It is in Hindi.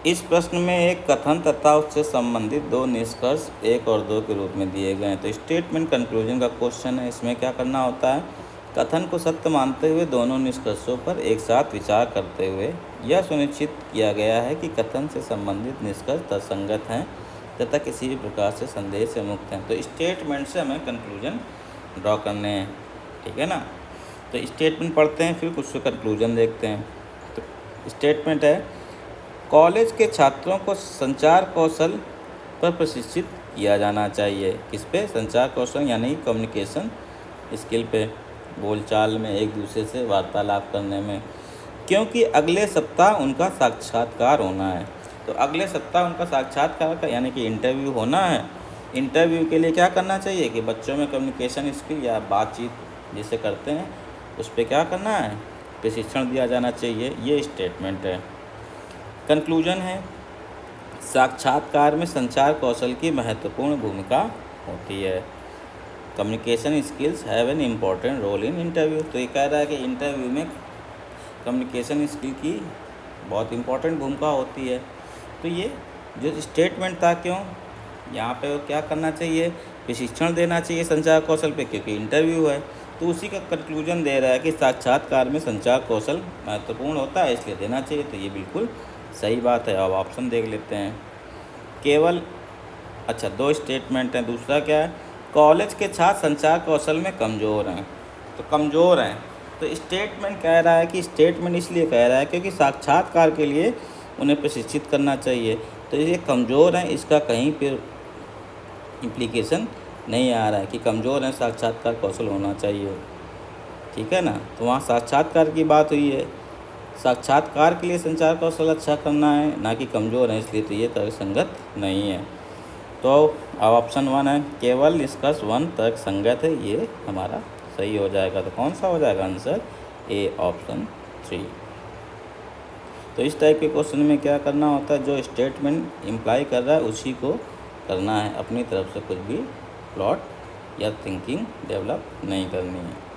इस प्रश्न में एक कथन तथा उससे संबंधित दो निष्कर्ष 1 और 2 के रूप में दिए गए हैं। तो स्टेटमेंट कंक्लूजन का क्वेश्चन है। इसमें क्या करना होता है, कथन को सत्य मानते हुए दोनों निष्कर्षों पर एक साथ विचार करते हुए यह सुनिश्चित किया गया है कि कथन से संबंधित निष्कर्ष तर्कसंगत हैं तथा किसी भी प्रकार से संदेह से मुक्त हैं। तो स्टेटमेंट से हमें कंक्लूजन ड्रॉ करने हैं, ठीक है ना। तो स्टेटमेंट पढ़ते हैं, फिर कुछ कंक्लूजन देखते हैं। तो स्टेटमेंट है, कॉलेज के छात्रों को संचार कौशल पर प्रशिक्षित किया जाना चाहिए। किस पे? संचार कौशल यानी कम्युनिकेशन स्किल पे, बोलचाल में, एक दूसरे से वार्तालाप करने में, क्योंकि अगले सप्ताह उनका साक्षात्कार होना है। तो अगले सप्ताह उनका साक्षात्कार का यानी कि इंटरव्यू होना है। इंटरव्यू के लिए क्या करना चाहिए कि बच्चों में कम्युनिकेशन स्किल या बातचीत जिसे करते हैं उस पर क्या करना है, प्रशिक्षण दिया जाना चाहिए। ये स्टेटमेंट है। कंक्लूजन है, साक्षात्कार में संचार कौशल की महत्वपूर्ण भूमिका होती है। Communication skills have an important role in interview. तो ये कह रहा है कि इंटरव्यू में कम्युनिकेशन स्किल की बहुत इम्पॉर्टेंट भूमिका होती है। तो ये जो स्टेटमेंट था, क्यों यहाँ पे क्या करना चाहिए, प्रशिक्षण देना चाहिए संचार कौशल पे, क्योंकि इंटरव्यू है। तो उसी का कंक्लूजन दे रहा है कि साक्षात्कार में संचार कौशल महत्वपूर्ण होता है, इसलिए देना चाहिए। तो ये बिल्कुल सही बात है। अब ऑप्शन देख लेते हैं। केवल दो स्टेटमेंट हैं। दूसरा क्या है, कॉलेज के छात्र संचार कौशल में कमज़ोर हैं। तो कमज़ोर हैं, तो स्टेटमेंट कह रहा है कि स्टेटमेंट इसलिए कह रहा है क्योंकि साक्षात्कार के लिए उन्हें प्रशिक्षित करना चाहिए। तो ये कमज़ोर हैं, इसका कहीं पर इम्प्लीकेशन नहीं आ रहा है कि कमज़ोर हैं, साक्षात्कार कौशल होना चाहिए, ठीक है ना। तो वहाँ साक्षात्कार की बात हुई है, साक्षात्कार के लिए संचार कौशल अच्छा करना है, ना कि कमज़ोर है, इसलिए तो ये तर्कसंगत नहीं है। तो अब ऑप्शन 1 है, केवल निष्कर्ष 1 तर्कसंगत है, ये हमारा सही हो जाएगा। तो कौन सा हो जाएगा आंसर? ए, ऑप्शन 3। तो इस टाइप के क्वेश्चन में क्या करना होता है, जो स्टेटमेंट इम्प्लाई कर रहा है उसी को करना है, अपनी तरफ से कुछ भी प्लॉट या थिंकिंग डेवलप नहीं करनी है।